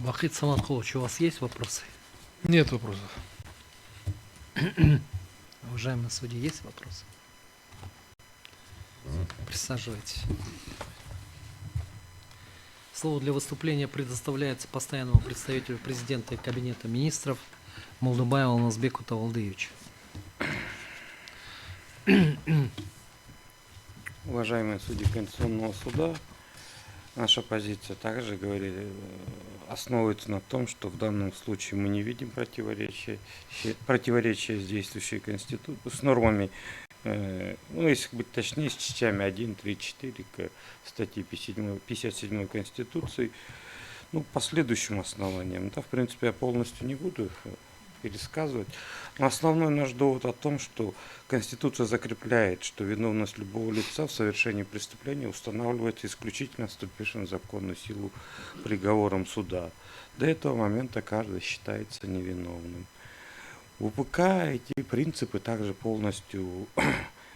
Вахид Саматхович, у вас есть вопросы? Нет вопросов. Уважаемые судьи, есть вопросы? Присаживайтесь. Слово для выступления предоставляется постоянному представителю президента и кабинета министров Молдубаеву Алмазбеку Тавалдыевичу. Уважаемые судьи Конституционного суда, наша позиция также основывается на том, что в данном случае мы не видим противоречия с действующей Конституцией, с нормами, если быть точнее, с частями 1, 3, 4 к статье 57 Конституции, по следующим основаниям. Да, в принципе, я полностью не буду пересказывать. Но основной наш довод о том, что Конституция закрепляет, что виновность любого лица в совершении преступления устанавливается исключительно вступившим в законную силу приговором суда. До этого момента каждый считается невиновным. В УПК эти принципы также полностью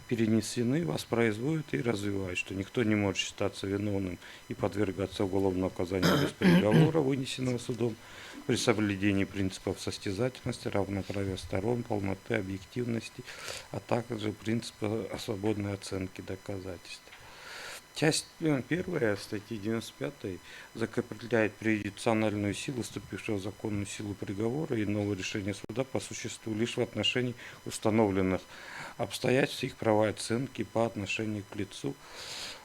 перенесены, воспроизводят и развивают, что никто не может считаться виновным и подвергаться уголовному наказанию без приговора, вынесенного судом, при соблюдении принципов состязательности, равноправия сторон, полноты, объективности, а также принципа свободной оценки доказательств. Часть 1 статьи 95 закрепляет преюдициональную силу, вступившего в законную силу приговора и нового решения суда по существу лишь в отношении установленных обстоятельств, их права оценки по отношению к лицу,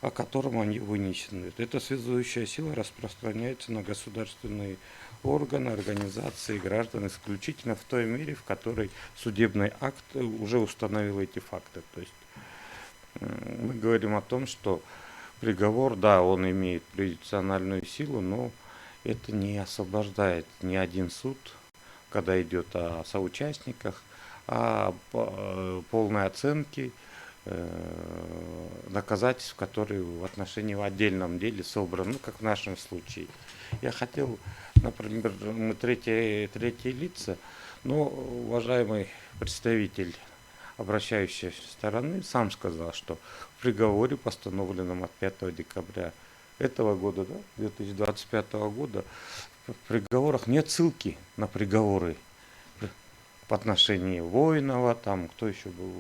о котором они вынесены. Эта связующая сила распространяется на государственные органы, организации, граждан исключительно в той мере, в которой судебный акт уже установил эти факты. То есть мы говорим о том, что приговор, да, он имеет преюдициональную силу, но это не освобождает ни один суд, когда идет о соучастниках, о полной оценке доказательств, которые в отношении в отдельном деле собраны, как в нашем случае. Я хотел, например, мы третьи лица, но уважаемый представитель обращающейся стороны сам сказал, что в приговоре, постановленном от 5 декабря этого года, 2025 года, в приговорах нет ссылки на приговоры в отношении Воинова, там кто еще был,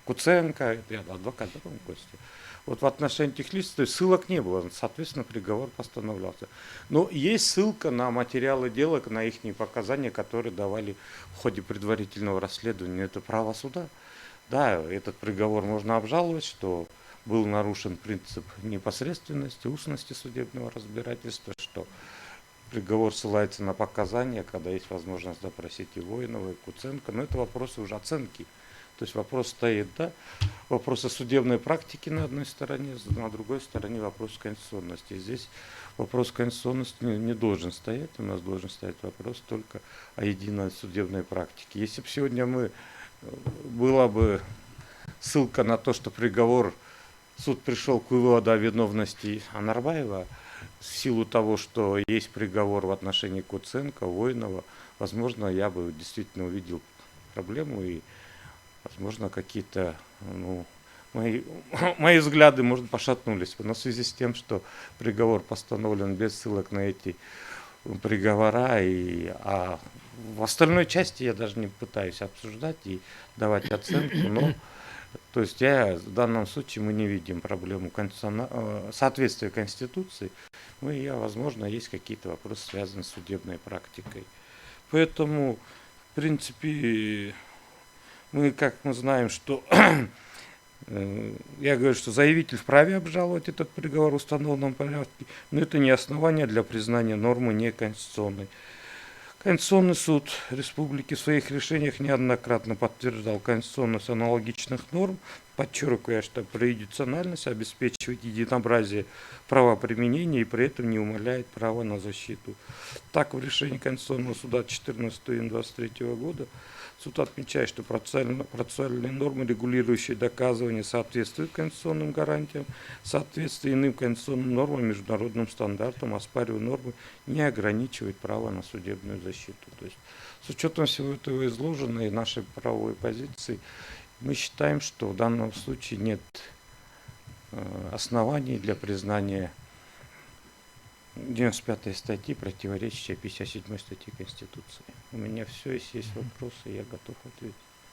Куценко, это адвокат, да, по-моему, Костя. Вот в отношении этих лиц, то есть ссылок не было, соответственно, приговор постановлялся. Но есть ссылка на материалы дела, на их показания, которые давали в ходе предварительного расследования. Это право суда. Да, этот приговор можно обжаловать, что был нарушен принцип непосредственности, устности судебного разбирательства, что приговор ссылается на показания, когда есть возможность допросить и Воинова, и Куценко. Но это вопросы уже оценки. То есть вопрос стоит, да, вопросы судебной практики на одной стороне, на другой стороне вопрос конституционности. И здесь вопрос конституционности не должен стоять, у нас должен стоять вопрос только о единой судебной практике. Если бы сегодня была бы ссылка на то, что суд пришел к выводу о виновности Анарбаева, в силу того, что есть приговор в отношении Куценко, Воинова, возможно, я бы действительно увидел проблему и возможно, какие-то, мои взгляды, может, пошатнулись. Но в связи с тем, что приговор постановлен без ссылок на эти приговора, а в остальной части я даже не пытаюсь обсуждать и давать оценку, но то есть в данном случае мы не видим проблему соответствия Конституции, возможно, есть какие-то вопросы, связанные с судебной практикой. Поэтому, в принципе, как мы знаем, что я говорю, что заявитель вправе обжаловать этот приговор в установленном порядке, но это не основание для признания нормы неконституционной. Конституционный суд Республики в своих решениях неоднократно подтверждал конституционность аналогичных норм, подчеркивая, что преюдициональность обеспечивает единообразие правоприменения и при этом не умаляет право на защиту. Так, в решении Конституционного суда 14 июня 2023 года суд отмечает, что процессуальные нормы, регулирующие доказывание, соответствуют конституционным гарантиям, соответствие иным конституционным нормам, международным стандартам, оспаривая нормы, не ограничивает право на судебную защиту. То есть, с учетом всего этого изложенного и нашей правовой позиции, мы считаем, что в данном случае нет оснований для признания 95 статьи, противоречащей 57 статье Конституции. У меня все, если есть вопросы, я готов ответить.